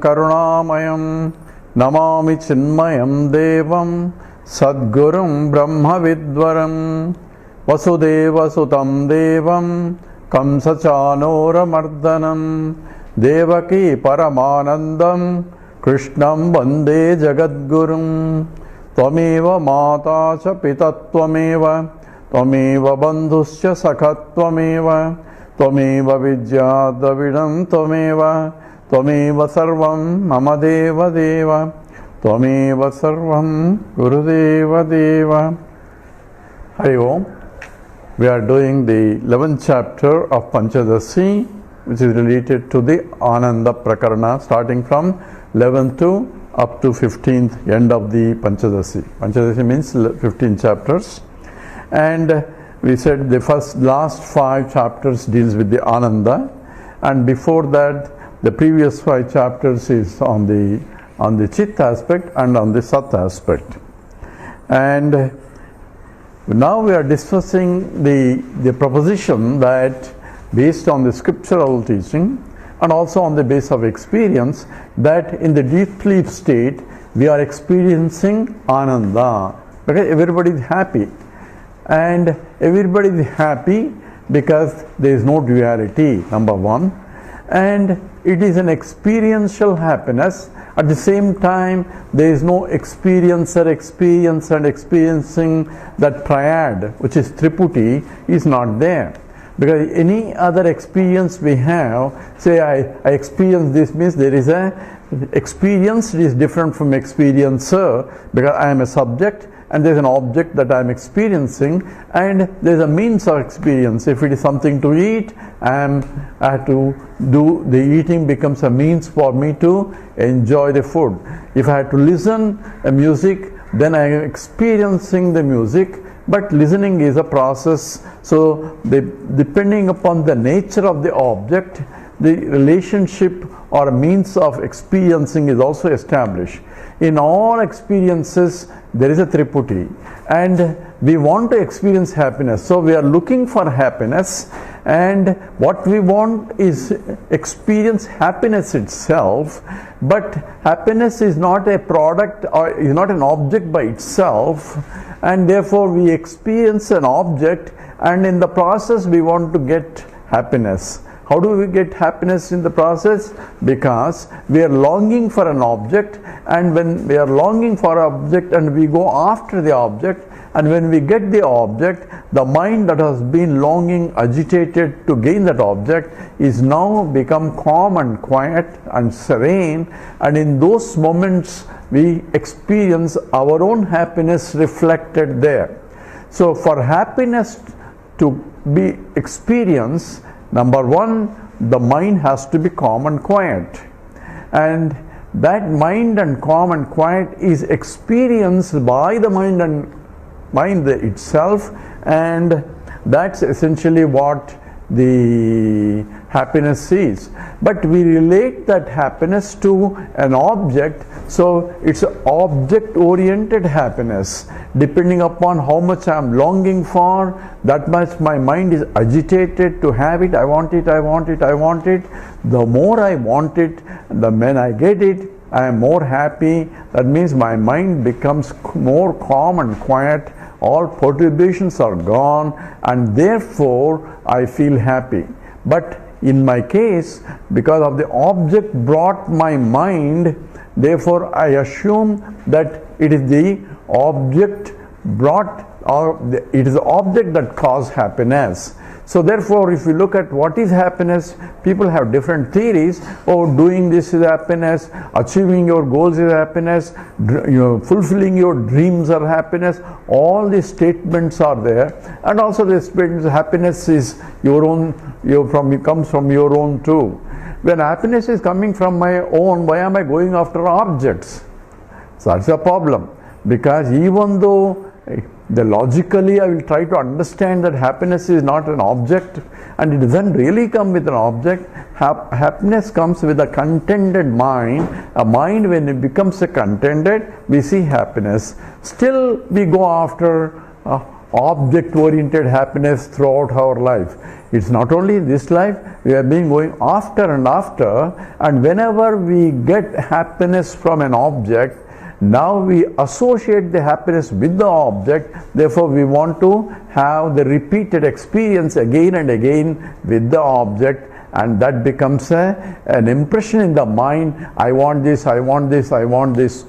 Karunamayam Namami Chinmayam Devam Sadgurum Brahma Vidvaram Vasudeva Sutam Devam Kamsachanora Mardanam Devaki Paramanandam Krishnam Vande Jagadgurum Tvameva Mata Cha Pitatvameva Tvameva Bandhusya Sakhatvameva Tvameva Vidyadavidam Tvameva Tvameva Sarvam Mama Deva Deva Tvameva Sarvam Gurudeva Deva. Hari Om. We are doing the 11th chapter of Panchadasi, which is related to the Ananda Prakarana, starting from 11th to up to 15th, end of the Panchadasi. Panchadasi means 15 chapters. And we said the last 5 chapters deals with the Ananda, and before that the previous 5 chapters is on the Chit aspect and on the Sat aspect. And now we are discussing the proposition that based on the scriptural teaching and also on the base of experience, that in the deep sleep state we are experiencing Ananda, because everybody is happy, and everybody is happy because there is no duality, number one, and it is an experiential happiness. At the same time, there is no experiencer, experience and experiencing. That triad, which is Triputi, is not there. Because any other experience we have, say I experience this, means there is a experience is different from experiencer, because I am a subject and there is an object that I am experiencing, and there is a means of experience. If it is something to eat, I have to do, the eating becomes a means for me to enjoy the food. If I have to listen a music, then I am experiencing the music, but listening is a process. So depending upon the nature of the object, the relationship or means of experiencing is also established. In all experiences, there is a Triputi, and we want to experience happiness. So we are looking for happiness, and what we want is experience happiness itself. But happiness is not a product or is not an object by itself, and therefore we experience an object, and in the process we want to get happiness. How do we get happiness in the process? Because we are longing for an object, and when we are longing for an object and we go after the object, and when we get the object, the mind that has been longing, agitated to gain that object is now become calm and quiet and serene, and in those moments we experience our own happiness reflected there. So for happiness to be experienced, number one, the mind has to be calm and quiet, and that mind and calm and quiet is experienced by the mind itself, and that's essentially what the happiness is. But we relate that happiness to an object, so it's object oriented happiness. Depending upon how much I am longing for, that much my mind is agitated to have it. I want it, I want it, I want it. The more I want it, when I get it, I am more happy. That means my mind becomes more calm and quiet. All perturbations are gone, and therefore I feel happy. But in my case, because of the object brought my mind, therefore I assume that it is the object brought, or it is the object that caused happiness. So therefore, if you look at what is happiness, people have different theories. Oh, doing this is happiness, achieving your goals is happiness, fulfilling your dreams are happiness. All these statements are there, and also the statements happiness is your own, comes from your own too. When happiness is coming from my own, why am I going after objects? So that's a problem, because even though logically I will try to understand that happiness is not an object, and it doesn't really come with an object. Happiness comes with a contented mind. A mind, when it becomes a contented, we see happiness. Still we go after object-oriented happiness throughout our life. It's not only in this life, we have been going after and after, and whenever we get happiness from an object, now we associate the happiness with the object, therefore we want to have the repeated experience again and again with the object, and that becomes an impression in the mind. I want this, I want this, I want this,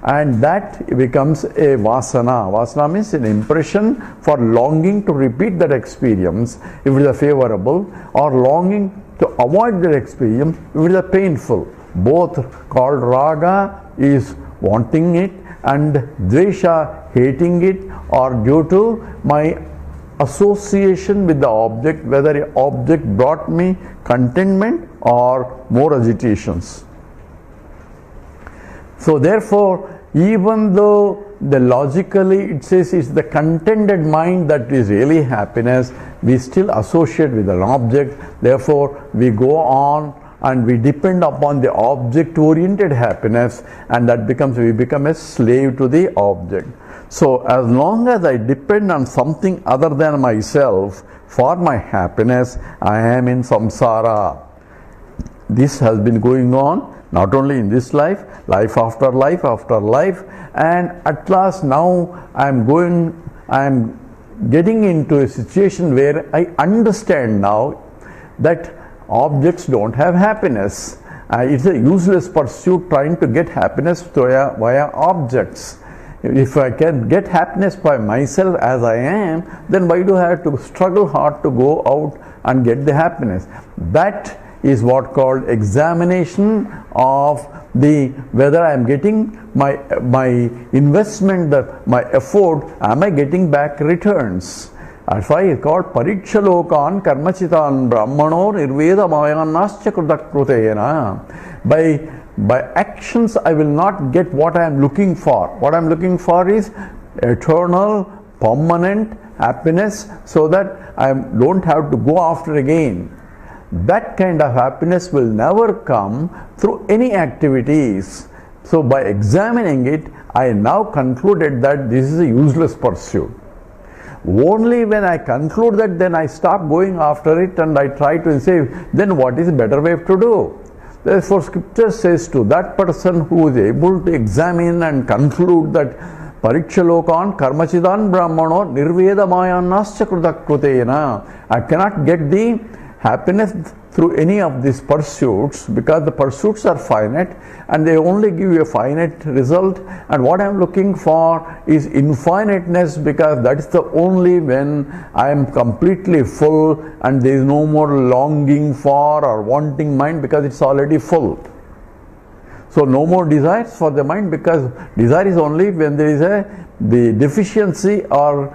and that becomes a vasana. Vasana means an impression for longing to repeat that experience if it is favorable, or longing to avoid that experience if it is painful. Both called raga is wanting it, and dvesha hating it, or due to my association with the object, whether the object brought me contentment or more agitations. So therefore, even though the logically it says it's the contented mind that is really happiness, we still associate with an object. Therefore, we go on and we depend upon the object-oriented happiness, and that becomes, we become a slave to the object. So as long as I depend on something other than myself for my happiness, I am in samsara. This has been going on not only in this life, life after life after life, and at last now I am getting into a situation where I understand now that objects don't have happiness. It's a useless pursuit trying to get happiness via objects. If I can get happiness by myself as I am, then why do I have to struggle hard to go out and get the happiness? That is what called examination of the whether I am getting my investment, my effort, am I getting back returns? That's why it's called parikshalokan karmachitan brahmano nirveda mayanascha krutakrutena. By actions I will not get what I am looking for. What I am looking for is eternal, permanent happiness, so that I don't have to go after again. That kind of happiness will never come through any activities. So by examining it, I now concluded that this is a useless pursuit. Only when I conclude that, then I stop going after it and I try to say, then what is a better way to do? Therefore, scripture says to that person who is able to examine and conclude that parikshalokan karmachidan brahmano nirveda mayanascha krutena, I cannot get the happiness through any of these pursuits, because the pursuits are finite and they only give you a finite result, and what I am looking for is infiniteness, because that is the only when I am completely full and there is no more longing for or wanting mind, because it's already full. So no more desires for the mind, because desire is only when there is the deficiency or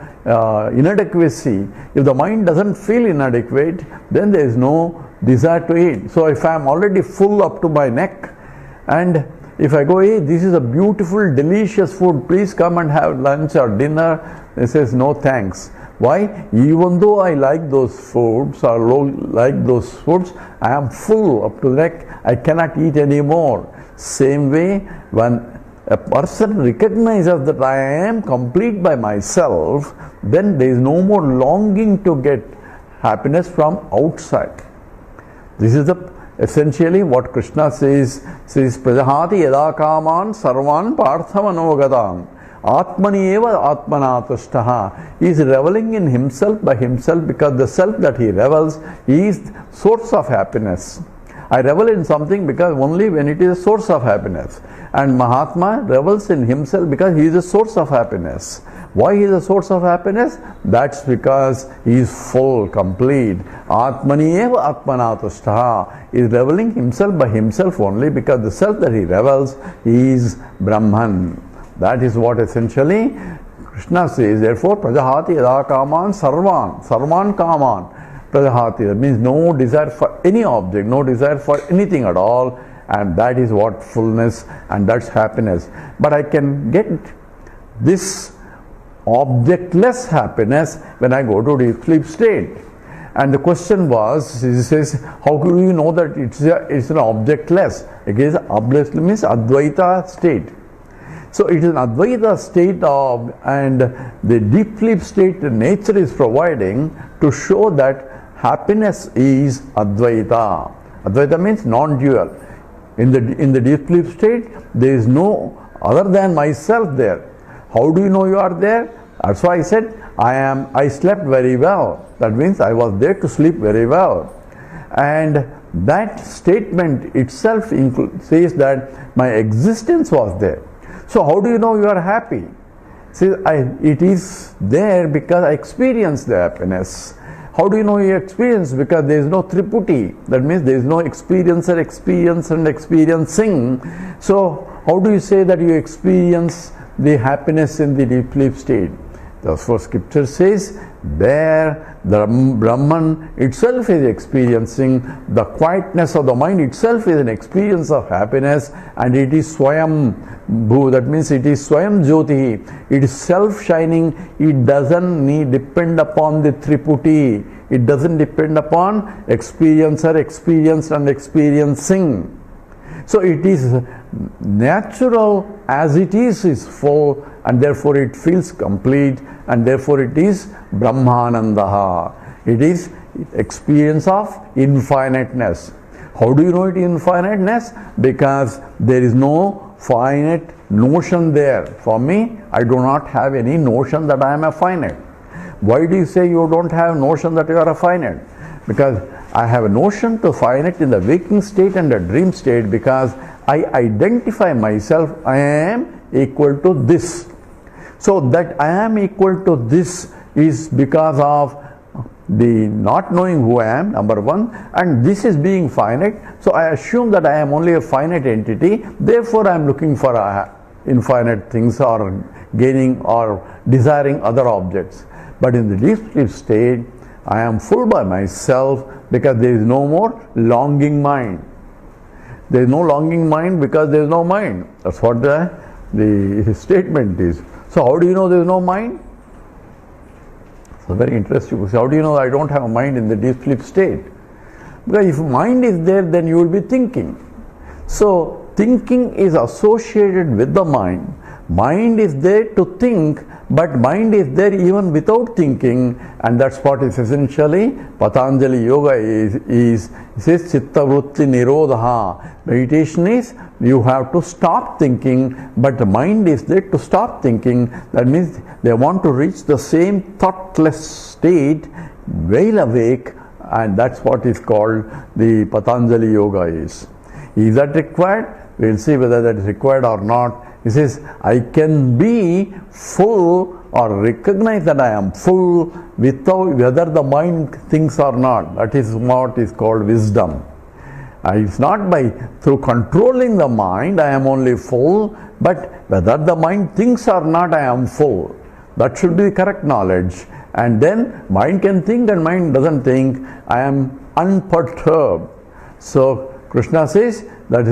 inadequacy. If the mind doesn't feel inadequate, then there is no desire to eat. So if I am already full up to my neck, and if I go, hey, this is a beautiful, delicious food, please come and have lunch or dinner, they says no thanks. Why? Even though I like those foods or like those foods, I am full up to the neck, I cannot eat anymore. Same way, when a person recognizes that I am complete by myself, then there is no more longing to get happiness from outside. This is essentially what Krishna says prajahati yada kaman sarvan parthamanogadam atmani eva atmanatushtaha. He is reveling in himself by himself, because the self that he revels is source of happiness. I revel in something because only when it is a source of happiness. And Mahatma revels in himself because he is a source of happiness. Why he is a source of happiness? That's because he is full, complete. Atmani eva atmanatushtaha. He is reveling himself by himself only, because the self that he revels is Brahman. That is what essentially Krishna says. Therefore, prajahati yada kaman sarvan kaman. Prajahati, that means no desire for any object, no desire for anything at all, and that is what fullness, and that's happiness. But I can get this objectless happiness when I go to deep sleep state. And the question was, he says, how do you know that it's an objectless? Again, objectless means Advaita state. So it is an Advaita state of, and the deep sleep state nature is providing to show that happiness is Advaita. Advaita means non-dual. In the deep sleep state, there is no other than myself there. How do you know you are there? That's why I said I slept very well. That means I was there to sleep very well. And that statement itself says that my existence was there. So how do you know you are happy? See, it is there because I experienced the happiness. How do you know you experience? Because there is no triputi. That means there is no experiencer, experience and experiencing. So how do you say that you experience the happiness in the deep sleep state? Therefore scripture says there the Brahman itself is experiencing the quietness of the mind itself is an experience of happiness, and it is Swayam Bhu, that means it is Swayam Jyoti, it is self-shining, it doesn't depend upon the Triputi, it doesn't depend upon experiencer, experienced and experiencing. So it is natural as it is full, and therefore it feels complete, and therefore it is Brahmanandaha. It is experience of infiniteness. How do you know it is infiniteness? Because there is no finite notion there. For me, I do not have any notion that I am a finite. Why do you say you don't have notion that you are a finite? Because I have a notion to finite in the waking state and the dream state, because I identify myself, I am equal to this. So that I am equal to this is because of the not knowing who I am, number one, and this is being finite. So I assume that I am only a finite entity, therefore I am looking for infinite things or gaining or desiring other objects. But in the deep sleep state, I am full by myself because there is no more longing mind. There is no longing mind because there is no mind. That's what the statement is. So how do you know there is no mind? So very interesting. So how do you know I don't have a mind in the deep sleep state? Because if mind is there, then you will be thinking. So thinking is associated with the mind. Mind is there to think, but mind is there even without thinking, and that's what is essentially Patanjali Yoga is it says Chitta Vritti Nirodha. Meditation is you have to stop thinking, but the mind is there to stop thinking. That means they want to reach the same thoughtless state while awake, and that's what is called the Patanjali Yoga is. Is that required? We will see whether that is required or not. He says, I can be full or recognize that I am full without whether the mind thinks or not. That is what is called wisdom. It's not by through controlling the mind I am only full, but whether the mind thinks or not I am full. That should be the correct knowledge. And then mind can think and mind doesn't think. I am unperturbed. So Krishna says that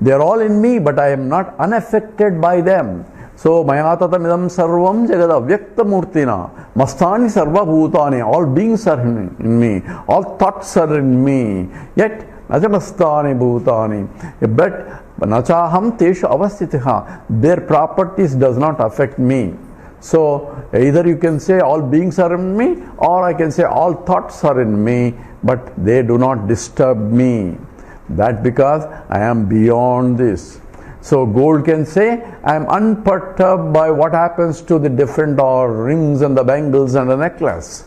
they are all in me, but I am not unaffected by them. So Mayatatamidam sarvam jagad avyakta murtina mastani sarva bhutani, all beings are in me, all thoughts are in me, yet nachamastani bhutani, but nachaham teshu avastitiha, their properties does not affect me. So either you can say all beings are in me, or I can say all thoughts are in me, but they do not disturb me. That because I am beyond this. So gold can say, I am unperturbed by what happens to the different rings and the bangles and the necklace.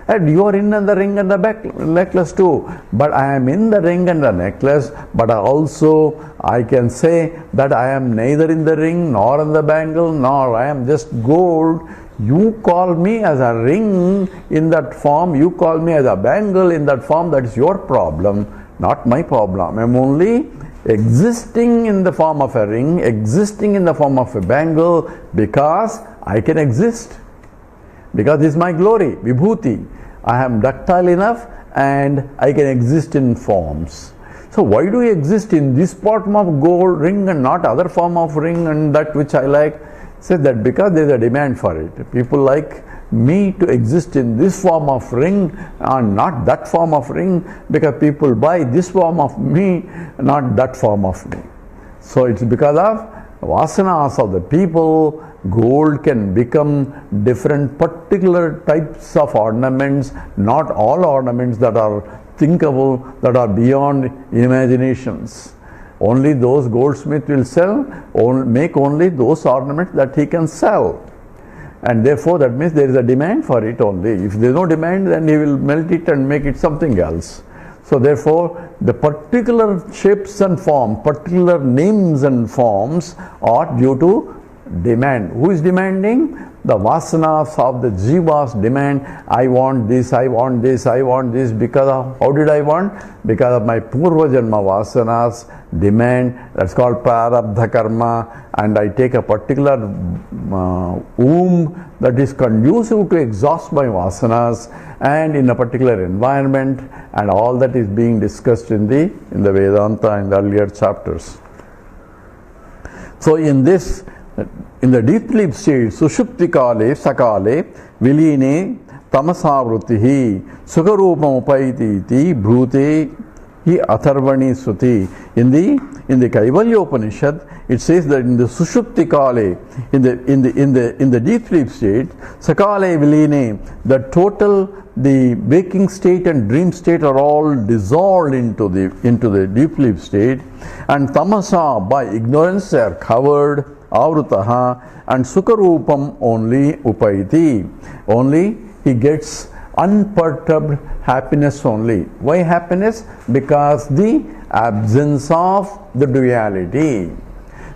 And you are in the ring and the necklace too. But I am in the ring and the necklace, but I can say that I am neither in the ring nor in the bangle, nor I am just gold. You call me as a ring in that form, you call me as a bangle in that form, that is your problem, not my problem. I am only existing in the form of a ring, existing in the form of a bangle, because I can exist. Because this is my glory, Vibhuti. I am ductile enough and I can exist in forms. So why do you exist in this form of gold ring and not other form of ring and that which I like? Says that because there is a demand for it. People like me to exist in this form of ring and not that form of ring, because people buy this form of me, not that form of me. So it's because of vasanas of the people, gold can become different particular types of ornaments, not all ornaments that are thinkable, that are beyond imaginations. Only those goldsmith will sell, make only those ornaments that he can sell. And therefore that means there is a demand for it only. If there is no demand, then he will melt it and make it something else. So therefore the particular shapes and forms, particular names and forms are due to demand. Who is demanding? The vasanas of the jivas demand. I want this, I want this, I want this. Because of, how did I want? Because of my purva janma vasanas demand. That's called prarabdha karma. And I take a particular womb that is conducive to exhaust my vasanas, and in a particular environment, and all that is being discussed in the Vedanta in the earlier chapters. So in this, in the deep sleep state, sushupti kale sakale viline tamasavruti sukharupam upaiti iti bhrute hi atharvani suti. In the Kaivalya Upanishad, it says that in the sushupti kale, in the deep sleep state, sakale viline, the total, the waking state and dream state are all dissolved into the deep sleep state, and tamasa, by ignorance, they are covered, avrutaha, and sukharupam only upaiti. Only he gets unperturbed happiness only. Why happiness? Because the absence of the duality.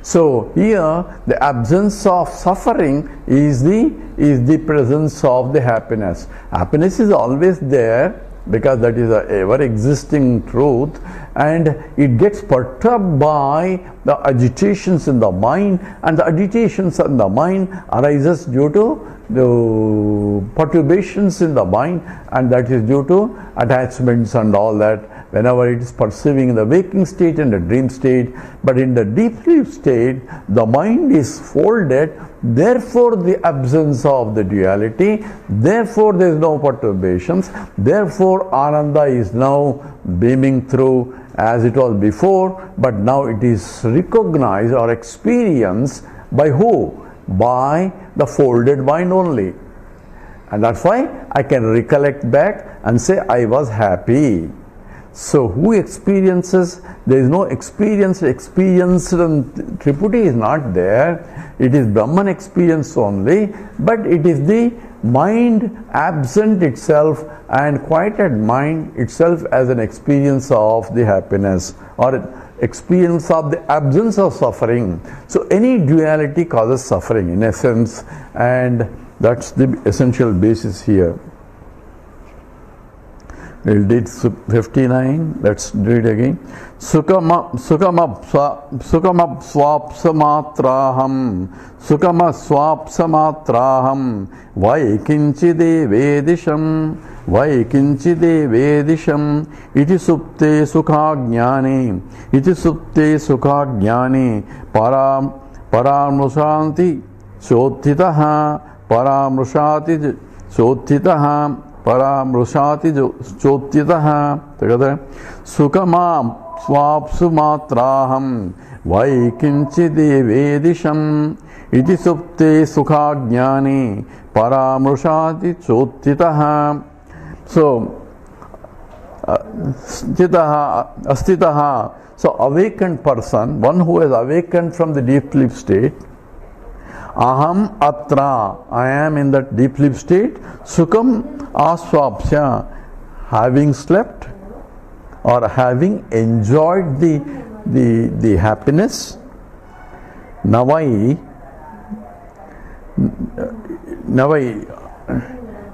So here the absence of suffering is the presence of the happiness. Happiness is always there because that is a ever existing truth, and it gets perturbed by the agitations in the mind, and the agitations in the mind arises due to the perturbations in the mind, and that is due to attachments and all that whenever it is perceiving the waking state and the dream state. But in the deep sleep state, the mind is folded, therefore the absence of the duality, therefore there is no perturbations, therefore Ananda is now beaming through as it was before, but now it is recognized or experienced by who? By the folded mind only. And that's why I can recollect back and say I was happy. So who experiences? There is no experience and Tripudi is not there. It is Brahman experience only, but it is the mind absent itself and quieted mind itself as an experience of the happiness or experience of the absence of suffering. So any duality causes suffering in essence, and that's the essential basis here. We'll read 59. Let's read again. Sukama swapsamatraham vaikinchidevedisham iti supte sukha jnane paramrusanti chottitaha together. Sukamam swapsumatraham vaikinchidevedisham iti supte sukhajnani paramrushati chottitaha. So astitaha, so awakened person, one who has awakened from the deep sleep state. Aham atra, I am in that deep sleep state. Sukham aswapsya, having slept or having enjoyed the happiness. Navai,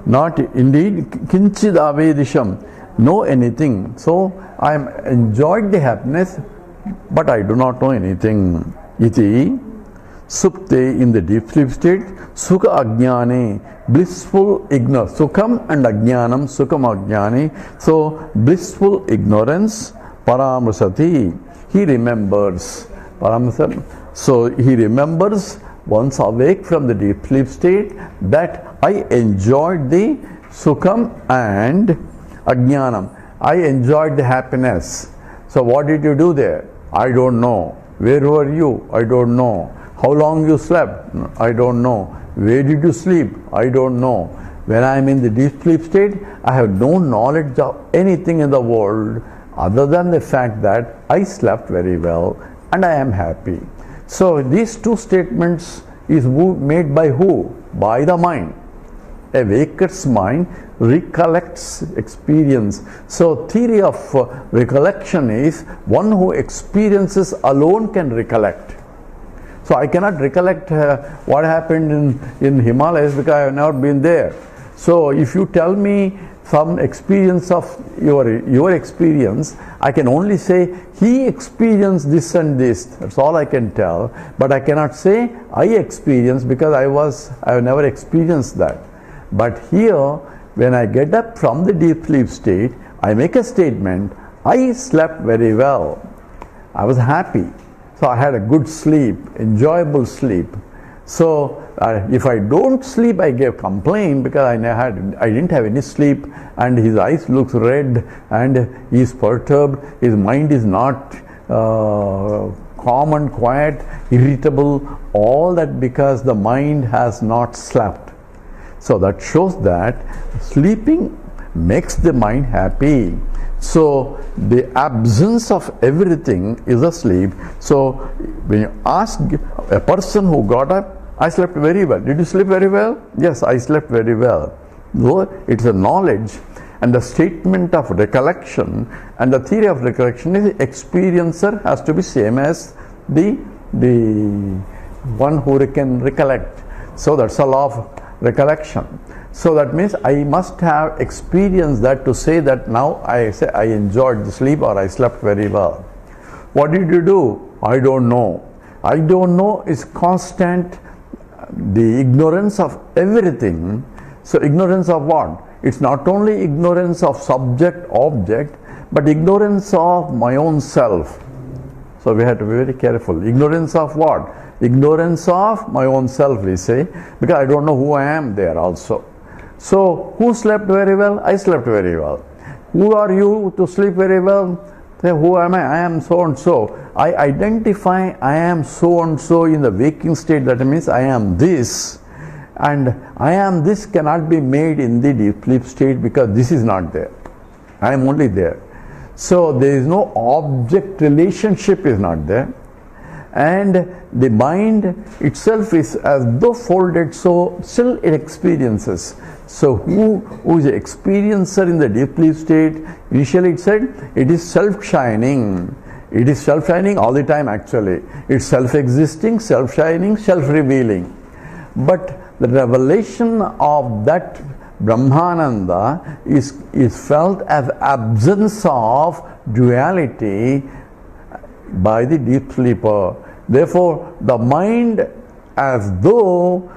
not indeed, kinchid avedisham, know anything. So I am enjoyed the happiness, but I do not know anything. Iti supte, in the deep sleep state, sukha ajnane, blissful ignorance. Sukham and ajnanam, sukham ajnane. So blissful ignorance, paramrasati, he remembers. Paramrasati. So he remembers once awake from the deep sleep state that I enjoyed the sukham and ajnanam. I enjoyed the happiness. So what did you do there? I don't know. Where were you? I don't know. How long you slept? I don't know. Where did you sleep? I don't know. When I am in the deep sleep state, I have no knowledge of anything in the world other than the fact that I slept very well and I am happy. So these two statements is made by who? By the mind. A waker's mind recollects experience. So theory of recollection is one who experiences alone can recollect. So I cannot recollect what happened in Himalayas because I have never been there. So if you tell me some experience of your experience, I can only say he experienced this and this. That's all I can tell. But I cannot say I experienced because I have never experienced that. But here, when I get up from the deep sleep state, I make a statement, I slept very well. I was happy. So I had a good sleep, enjoyable sleep. So if I don't sleep, I complain because I didn't have any sleep, and his eyes looks red and he is perturbed. His mind is not calm and quiet, irritable. All that because the mind has not slept. So that shows that sleeping makes the mind happy. So the absence of everything is a sleep. So when you ask a person who got up, I slept very well. Did you sleep very well? Yes, I slept very well. Though it's a knowledge and the statement of recollection, and the theory of recollection is experiencer has to be same as the one who can recollect. So that's a law of recollection. So that means I must have experienced that to say that now I say I enjoyed the sleep or I slept very well. What did you do? I don't know. I don't know is constant, the ignorance of everything. So ignorance of what? It's not only ignorance of subject, object, but ignorance of my own self. So we have to be very careful. Ignorance of what? Ignorance of my own self, we say, because I don't know who I am there also. So who slept very well? I slept very well. Who are you to sleep very well? Say, who am I? I am so and so. I identify I am so and so in the waking state. That means I am this, and I am this cannot be made in the deep sleep state because this is not there. I am only there. So there is no object relationship is not there, and the mind itself is as though folded, so still it experiences. So who is the experiencer in the deep sleep state? Initially it said it is self-shining. It is self-shining all the time actually. It's self-existing, self-shining, self-revealing. But the revelation of that Brahmananda is felt as absence of duality by the deep sleeper. Therefore, the mind as though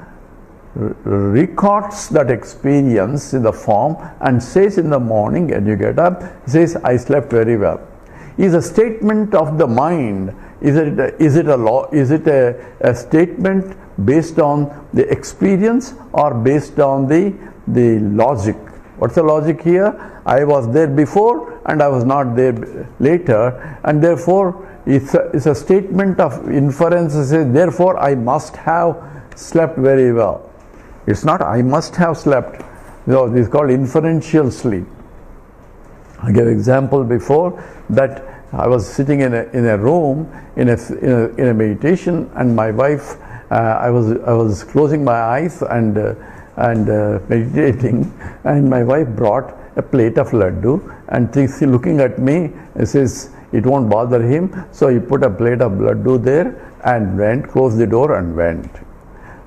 records that experience in the form and says in the morning when you get up, says, I slept very well. Is a statement of the mind. Is it a law? Is it a statement based on the experience or based on the logic? What's the logic here? I was there before and I was not there later, and therefore it's a statement of inference. It says, therefore I must have slept very well. It's not I must have slept. No, it's called inferential sleep. I gave example before that I was sitting in a room in a meditation, and my wife, I was closing my eyes and meditating, and my wife brought a plate of laddu, and looking at me, says it won't bother him, so he put a plate of laddu there and went, closed the door and went.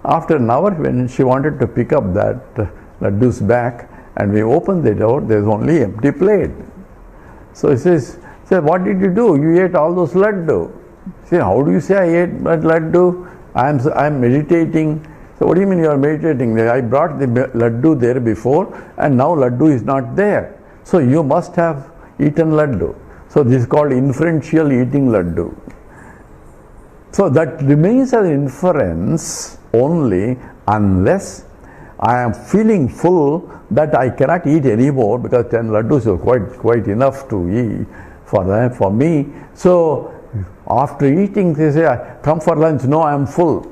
After an hour, when she wanted to pick up that laddu's back, and we opened the door, there's only empty plate. So he says, what did you do? You ate all those laddu. Say, how do you say I ate that laddu? I'm meditating. So what do you mean you are meditating? I brought the laddu there before, and now laddu is not there. So you must have eaten laddu. So this is called inferential eating laddu. So that remains as inference only unless I am feeling full that I cannot eat anymore, because 10 laddus are quite enough to eat for me. So After eating, they say, come for lunch. No, I am full.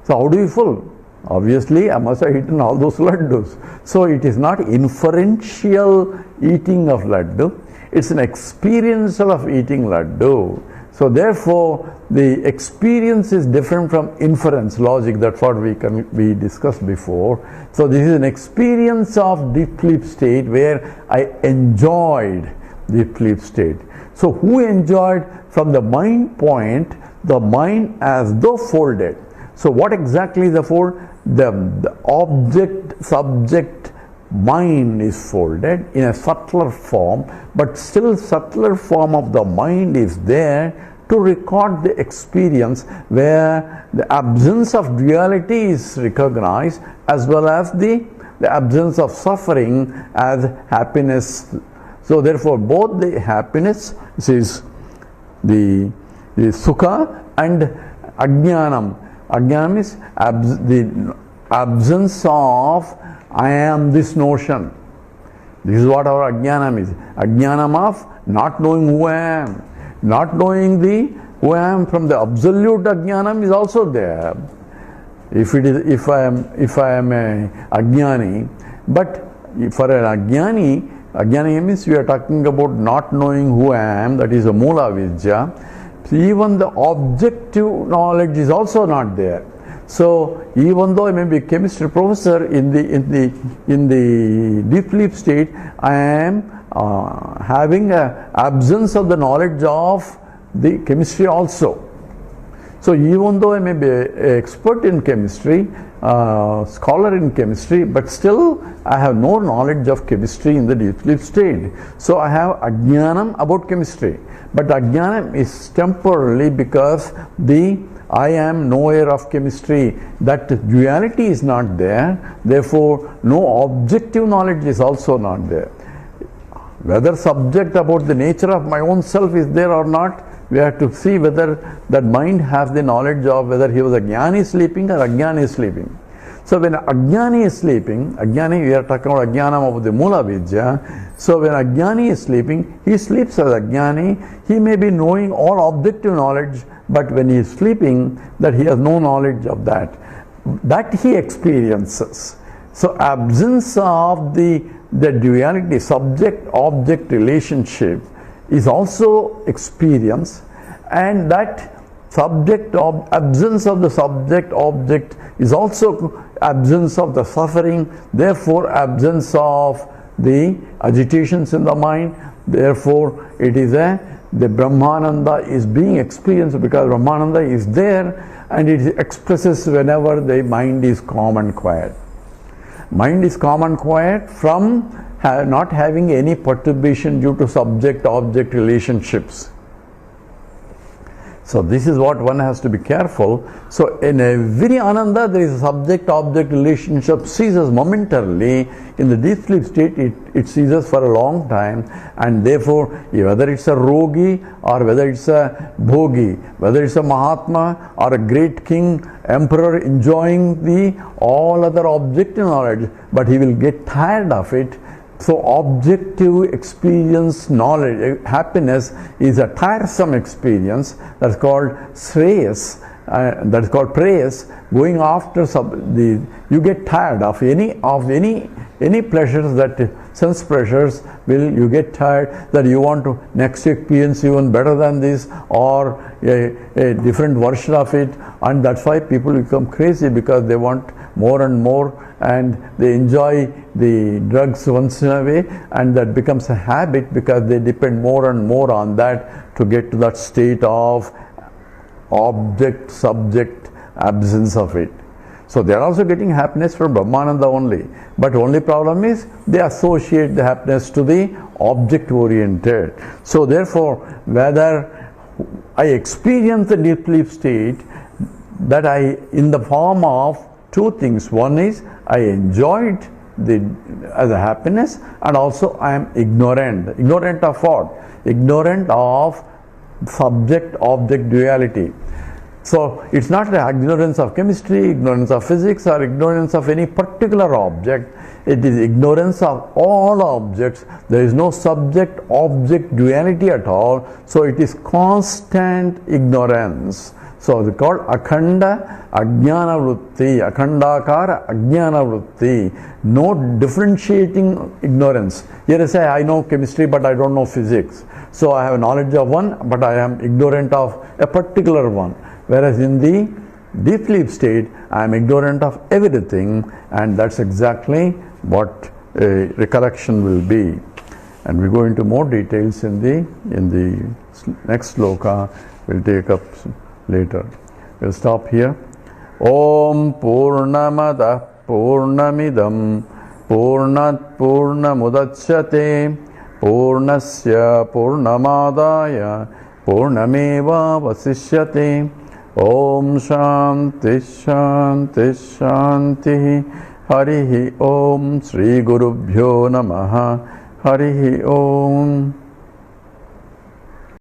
So how do you full? Obviously, I must have eaten all those laddus. So it is not inferential eating of laddu. It's an experiential of eating laddu. So therefore, the experience is different from inference, logic. That's what we discussed before. So this is an experience of deep sleep state where I enjoyed deep sleep state. So who enjoyed? From the mind point, the mind as though folded. So what exactly is the fold? The object, subject, mind is folded in a subtler form, but still subtler form of the mind is there to record the experience where the absence of duality is recognized as well as the absence of suffering as happiness. So therefore both the happiness is the sukha and ajnanam. Ajnanam is the absence of I am this notion. This is what our ajnanam is. Ajnanam of not knowing who I am. Not knowing the who I am from the absolute ajnanam is also there. If I am a ajnani, but for an ajnani means we are talking about not knowing who I am, that is a mula vidya. Even the objective knowledge is also not there. So even though I may be a chemistry professor in the deep sleep state, I am having an absence of the knowledge of the chemistry also. So even though I may be an expert in chemistry, scholar in chemistry, but still I have no knowledge of chemistry in the deep sleep state. So I have ajnanam about chemistry. But ajnanam is temporarily because I am knower of chemistry. That duality is not there. Therefore, no objective knowledge is also not there. Whether subject about the nature of my own self is there or not, we have to see whether that mind has the knowledge of whether he was a jnani sleeping or ajnani is sleeping. So when ajnani is sleeping, ajnani, we are talking about ajnanam of the mula vidya. So when ajnani is sleeping, he sleeps as ajnani. He may be knowing all objective knowledge, but when he is sleeping, that he has no knowledge of that. That he experiences. So absence of the duality, subject-object relationship is also experience, and that absence of the subject-object is also absence of the suffering, therefore absence of the agitations in the mind. Therefore it is the Brahmananda is being experienced because Brahmananda is there and it expresses whenever the mind is calm and quiet. Mind is calm and quiet from not having any perturbation due to subject-object relationships. So this is what one has to be careful. So in every ananda there is a subject-object relationship ceases momentarily. In the deep sleep state it ceases for a long time, and therefore whether it's a rogi or whether it's a bhogi, whether it's a mahatma or a great king, emperor enjoying the all other objective knowledge, but he will get tired of it. So objective experience, knowledge, happiness is a tiresome experience. That's called shreyas, that is called prayas. Going after you get tired of any pleasures, that sense pleasures you get tired, that you want to next experience even better than this or a different version of it, and that's why people become crazy because they want more and more, and they enjoy the drugs once in a way, and that becomes a habit because they depend more and more on that to get to that state of object subject absence of it. So they are also getting happiness from Brahmananda only, but only problem is they associate the happiness to the object oriented. So therefore, whether I experience the deep sleep state, that I in the form of two things. One is I enjoyed as a happiness, and also I am ignorant of what? Ignorant of subject object duality. So it's not the ignorance of chemistry, ignorance of physics, or ignorance of any particular object. It is ignorance of all objects. There is no subject-object duality at all. So it is constant ignorance. So it's called akhanda ajnana vritti, akhandakara ajnana vritti. No differentiating ignorance. Here I say, I know chemistry but I don't know physics. So I have knowledge of one but I am ignorant of a particular one. Whereas in the deep sleep state, I am ignorant of everything, and that's exactly what recollection will be. And we go into more details in the next sloka. We'll take up later. We'll stop here. Om Purnamada Purnamidam Purnat Purnamudachyate Purnasya Purnamadaya Purnameva Vasishyate. Om Shanti Shanti Shanti. Harihi Om Sri Gurubhyo Namaha. Harihi Om.